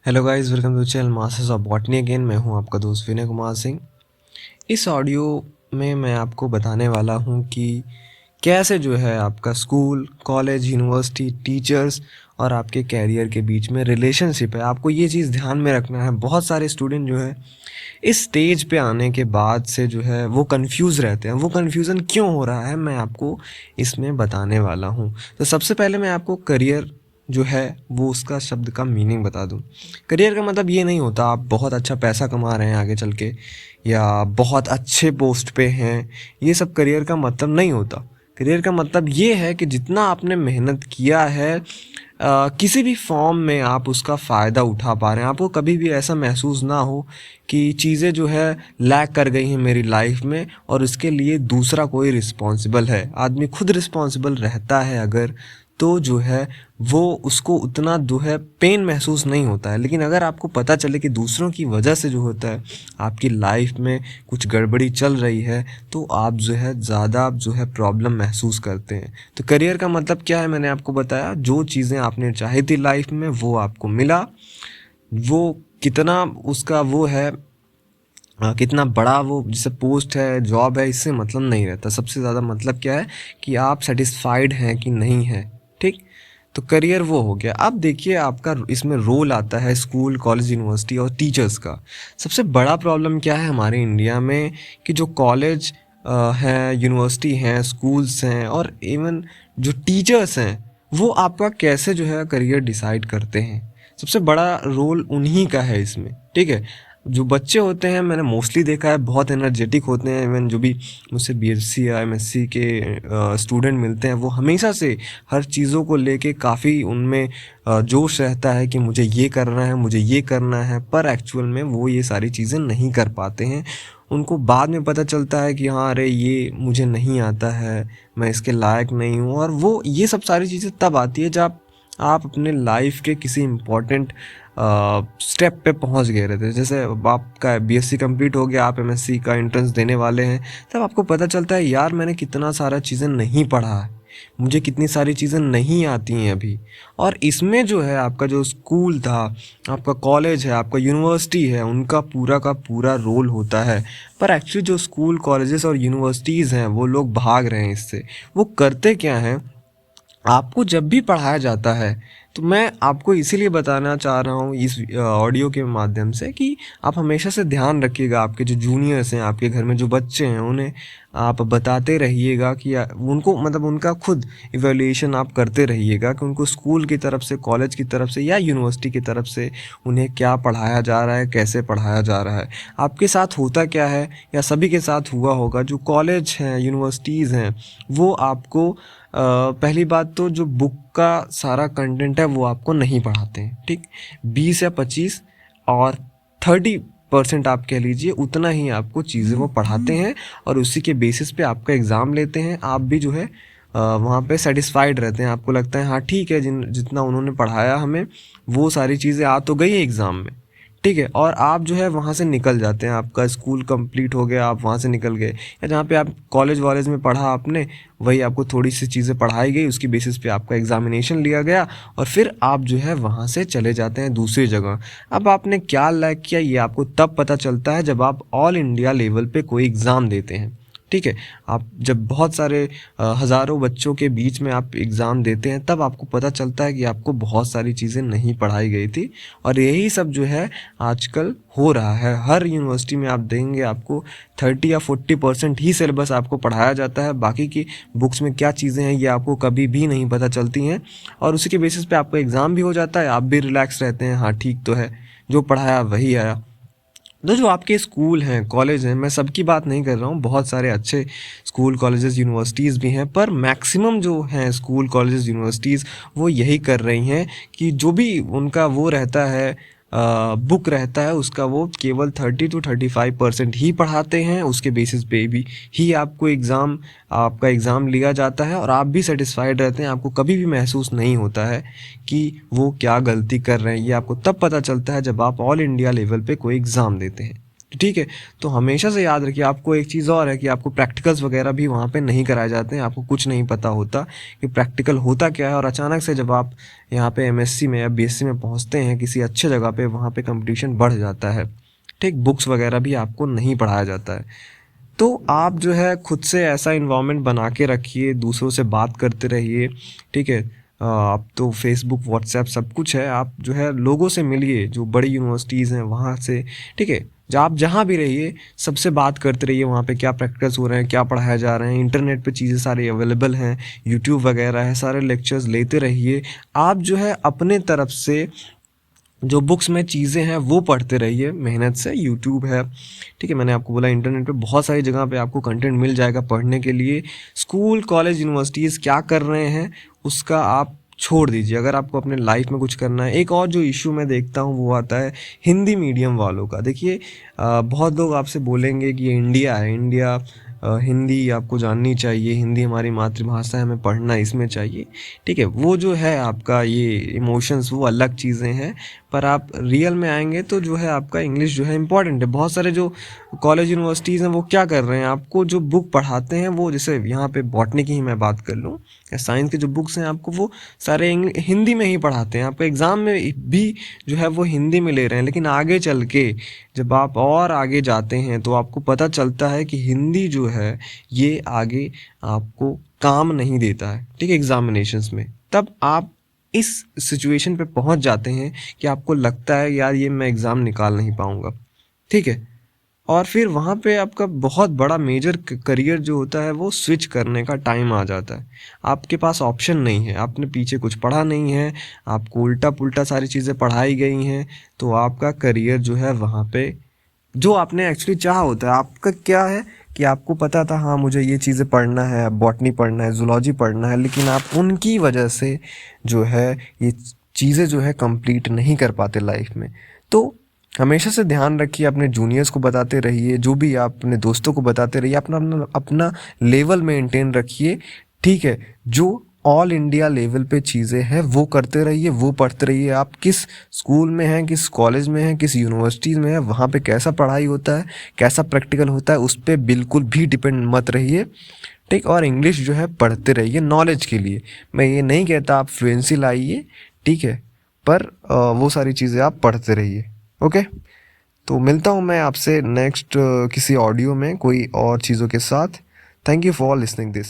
Hello guys, welcome to channel Masters of Botany again. मैं हूं आपका दोस्त विनय कुमार सिंह। इस ऑडियो में मैं आपको बताने वाला हूं कि कैसे जो है आपका स्कूल, कॉलेज, यूनिवर्सिटी, टीचर्स और आपके कैरियर के बीच में रिलेशनशिप है। आपको ये चीज़ ध्यान में रखना है। बहुत सारे स्टूडेंट जो है इस स्टेज पे आने के बाद से जो है वो कंफ्यूज रहते हैं। वो कंफ्यूजन क्यों हो रहा है, मैं आपको इसमें बताने वाला हूँ। तो सबसे पहले मैं आपको करियर जो है वो उसका शब्द का मीनिंग बता दूं। करियर का मतलब ये नहीं होता आप बहुत अच्छा पैसा कमा रहे हैं आगे चल के, या बहुत अच्छे पोस्ट पे हैं। ये सब करियर का मतलब नहीं होता। करियर का मतलब ये है कि जितना आपने मेहनत किया है, किसी भी फॉर्म में आप उसका फ़ायदा उठा पा रहे हैं। आपको कभी भी ऐसा महसूस ना हो कि चीज़ें जो है लैग कर गई हैं मेरी लाइफ में और उसके लिए दूसरा कोई रिस्पॉन्सिबल है। आदमी खुद रिस्पॉन्सिबल रहता है अगर, तो जो है वो उसको उतना जो है पेन महसूस नहीं होता है। लेकिन अगर आपको पता चले कि दूसरों की वजह से जो होता है आपकी लाइफ में कुछ गड़बड़ी चल रही है, तो आप जो है ज़्यादा जो है प्रॉब्लम महसूस करते हैं। तो करियर का मतलब क्या है, मैंने आपको बताया। जो चीज़ें आपने चाही थी लाइफ में वो आपको मिला। वो कितना उसका वो है, कितना बड़ा वो जैसे पोस्ट है, जॉब है, इससे मतलब नहीं रहता। सबसे ज़्यादा मतलब क्या है कि आप सेटिस्फाइड हैं कि नहीं है। ठीक। तो करियर वो हो गया। अब देखिए आपका इसमें रोल आता है स्कूल, कॉलेज, यूनिवर्सिटी और टीचर्स का। सबसे बड़ा प्रॉब्लम क्या है हमारे इंडिया में कि जो कॉलेज हैं, यूनिवर्सिटी हैं, स्कूल्स हैं और इवन जो टीचर्स हैं, वो आपका कैसे जो है करियर डिसाइड करते हैं। सबसे बड़ा रोल उन्हीं का है इसमें। ठीक है। जो बच्चे होते हैं, मैंने मोस्टली देखा है, बहुत एनर्जेटिक होते हैं। इवन जो भी मुझसे बीएससी या एमएससी के स्टूडेंट मिलते हैं, वो हमेशा से हर चीज़ों को लेके काफ़ी उनमें जोश रहता है कि मुझे ये करना है, मुझे ये करना है। पर एक्चुअल में वो ये सारी चीज़ें नहीं कर पाते हैं। उनको बाद में पता चलता है कि हाँ, अरे ये मुझे नहीं आता है, मैं इसके लायक नहीं हूँ। और वो ये सब सारी चीज़ें तब आती है जब आप अपने लाइफ के किसी इम्पोर्टेंट स्टेप पे पहुंच गए रहते हैं। जैसे अब आपका बीएससी कंप्लीट हो गया, आप एमएससी का एंट्रेंस देने वाले हैं, तब आपको पता चलता है यार मैंने कितना सारा चीज़ें नहीं पढ़ा है, मुझे कितनी सारी चीज़ें नहीं आती हैं अभी। और इसमें जो है आपका जो स्कूल था, आपका कॉलेज है, आपका यूनिवर्सिटी है, उनका पूरा का पूरा रोल होता है। पर एक्चुअली जो स्कूल, कॉलेजेस और यूनिवर्सिटीज़ हैं वो लोग भाग रहे हैं इससे। वो करते क्या हैं, आपको जब भी पढ़ाया जाता है, तो मैं आपको इसीलिए बताना चाह रहा हूँ इस ऑडियो के माध्यम से कि आप हमेशा से ध्यान रखिएगा। आपके जो जूनियर्स हैं, आपके घर में जो बच्चे हैं, उन्हें आप बताते रहिएगा कि उनको मतलब उनका खुद इवैल्यूएशन आप करते रहिएगा कि उनको स्कूल की तरफ से, कॉलेज की तरफ से या यूनिवर्सिटी की तरफ से उन्हें क्या पढ़ाया जा रहा है, कैसे पढ़ाया जा रहा है। आपके साथ होता क्या है, या सभी के साथ हुआ होगा, जो कॉलेज हैं, यूनिवर्सिटीज़ हैं, वो आपको पहली बात तो जो बुक का सारा कंटेंट है वो आपको नहीं पढ़ाते हैं। ठीक। 20 या 25 और 30% आप कह लीजिए, उतना ही आपको चीज़ें वो पढ़ाते हैं और उसी के बेसिस पे आपका एग्ज़ाम लेते हैं। आप भी जो है वहाँ पे सेटिस्फाइड रहते हैं। आपको लगता है हाँ ठीक है, जितना उन्होंने पढ़ाया हमें वो सारी चीज़ें आ तो गई है एग्ज़ाम में। ठीक है। और आप जो है वहाँ से निकल जाते हैं, आपका स्कूल कंप्लीट हो गया, आप वहाँ से निकल गए। या जहाँ पे आप कॉलेज वॉलेज में पढ़ा आपने, वही आपको थोड़ी सी चीज़ें पढ़ाई गई, उसकी बेसिस पे आपका एग्जामिनेशन लिया गया और फिर आप जो है वहाँ से चले जाते हैं दूसरी जगह। अब आपने क्या लैक किया ये आपको तब पता चलता है जब आप ऑल इंडिया लेवल पे कोई एग्ज़ाम देते हैं। ठीक है। आप जब बहुत सारे हज़ारों बच्चों के बीच में आप एग्ज़ाम देते हैं, तब आपको पता चलता है कि आपको बहुत सारी चीज़ें नहीं पढ़ाई गई थी। और यही सब जो है आजकल हो रहा है। हर यूनिवर्सिटी में आप देंगे, आपको 30 या 40% ही सिलेबस आपको पढ़ाया जाता है। बाकी की बुक्स में क्या चीज़ें हैं ये आपको कभी भी नहीं पता चलती हैं। और उसी के बेसिस पे आपका एग्ज़ाम भी हो जाता है, आप भी रिलैक्स रहते हैं, हाँ ठीक तो है, जो पढ़ाया वही आया। तो जो आपके स्कूल हैं, कॉलेज हैं, मैं सबकी बात नहीं कर रहा हूँ, बहुत सारे अच्छे स्कूल, कॉलेजेस, यूनिवर्सिटीज़ भी हैं, पर मैक्सिमम जो हैं स्कूल, कॉलेजेस, यूनिवर्सिटीज़ वो यही कर रही हैं कि जो भी उनका वो रहता है, बुक रहता है, उसका वो केवल 30 to 35% ही पढ़ाते हैं। उसके बेसिस पे भी ही आपको आपका एग्ज़ाम लिया जाता है और आप भी सेटिस्फाइड रहते हैं। आपको कभी भी महसूस नहीं होता है कि वो क्या गलती कर रहे हैं। ये आपको तब पता चलता है जब आप ऑल इंडिया लेवल पे कोई एग्ज़ाम देते हैं। ठीक है। तो हमेशा से याद रखिए, आपको एक चीज़ और है कि आपको प्रैक्टिकल्स वगैरह भी वहाँ पे नहीं कराए जाते हैं, आपको कुछ नहीं पता होता कि प्रैक्टिकल होता क्या है। और अचानक से जब आप यहाँ पे एमएससी में या बीएससी में पहुँचते हैं किसी अच्छे जगह पे, वहाँ पे कंपटीशन बढ़ जाता है। ठीक, बुक्स वगैरह भी आपको नहीं पढ़ाया जाता है। तो आप जो है खुद से ऐसा इन्वायरमेंट बना के रखिए, दूसरों से बात करते रहिए। ठीक है, अब तो फेसबुक व्हाट्सएप सब कुछ है, आप जो है लोगों से मिलिए जो बड़ी यूनिवर्सिटीज़ हैं वहाँ से। ठीक है, आप जहाँ भी रहिए सबसे बात करते रहिए, वहाँ पे क्या प्रैक्टिस हो रहे हैं, क्या पढ़ाया जा रहे हैं। इंटरनेट पे चीज़ें सारी अवेलेबल हैं, यूट्यूब वगैरह है, सारे लेक्चर्स लेते रहिए। आप जो है अपने तरफ से जो बुक्स में चीज़ें हैं वो पढ़ते रहिए मेहनत से। यूट्यूब है, ठीक है, मैंने आपको बोला इंटरनेट पे बहुत सारी जगह पे आपको कंटेंट मिल जाएगा पढ़ने के लिए। स्कूल कॉलेज यूनिवर्सिटीज़ क्या कर रहे हैं उसका आप छोड़ दीजिए, अगर आपको अपने लाइफ में कुछ करना है। एक और जो इशू मैं देखता हूँ वो आता है हिंदी मीडियम वालों का। देखिए बहुत लोग आपसे बोलेंगे कि ये इंडिया है, इंडिया हिंदी आपको जाननी चाहिए, हिंदी हमारी मातृभाषा है, हमें पढ़ना इसमें चाहिए। ठीक है, वो जो है आपका ये इमोशंस वो अलग चीज़ें हैं, पर आप रियल में आएंगे तो जो है आपका इंग्लिश जो है इम्पॉर्टेंट है। बहुत सारे जो कॉलेज यूनिवर्सिटीज़ हैं वो क्या कर रहे हैं, आपको जो बुक पढ़ाते हैं वो, जैसे यहाँ पे बॉटनी की ही मैं बात कर लूँ या साइंस के जो बुक्स हैं आपको वो सारे हिंदी में ही पढ़ाते हैं। आपका एग्ज़ाम में भी जो है वो हिंदी में ले रहे हैं, लेकिन आगे चल के जब आप और आगे जाते हैं तो आपको पता चलता है कि हिंदी जो है ये आगे आपको काम नहीं देता है। ठीक है, एग्जामिनेशंस में तब आप इस सिचुएशन पे पहुंच जाते हैं कि आपको लगता है यार ये मैं एग्ज़ाम निकाल नहीं पाऊंगा। ठीक है, और फिर वहाँ पे आपका बहुत बड़ा मेजर करियर जो होता है वो स्विच करने का टाइम आ जाता है। आपके पास ऑप्शन नहीं है, आपने पीछे कुछ पढ़ा नहीं है, आपको उल्टा पुल्टा सारी चीज़ें पढ़ाई गई हैं, तो आपका करियर जो है वहाँ पे जो आपने एक्चुअली चाहा होता है, आपका क्या है कि आपको पता था हाँ मुझे ये चीज़ें पढ़ना है, बॉटनी पढ़ना है, जूलॉजी पढ़ना है, लेकिन आप उनकी वजह से जो है ये चीज़ें जो है कंप्लीट नहीं कर पाते लाइफ में। तो हमेशा से ध्यान रखिए, अपने जूनियर्स को बताते रहिए, जो भी आप अपने दोस्तों को बताते रहिए, अपना अपना अपना लेवल मेंटेन रखिए। ठीक है, जो ऑल इंडिया लेवल पे चीज़ें हैं वो करते रहिए, वो पढ़ते रहिए। आप किस स्कूल में हैं, किस कॉलेज में हैं, किस यूनिवर्सिटीज़ में हैं, वहाँ पे कैसा पढ़ाई होता है, कैसा प्रैक्टिकल होता है, उस पर बिल्कुल भी डिपेंड मत रहिए। ठीक, और इंग्लिश जो है पढ़ते रहिए नॉलेज के लिए। मैं ये नहीं कहता आप फ्लुएंसी लाइए, ठीक है, पर वो सारी चीज़ें आप पढ़ते रहिए। ओके, तो मिलता हूँ मैं आपसे नेक्स्ट किसी ऑडियो में कोई और चीज़ों के साथ। Thank you for listening this.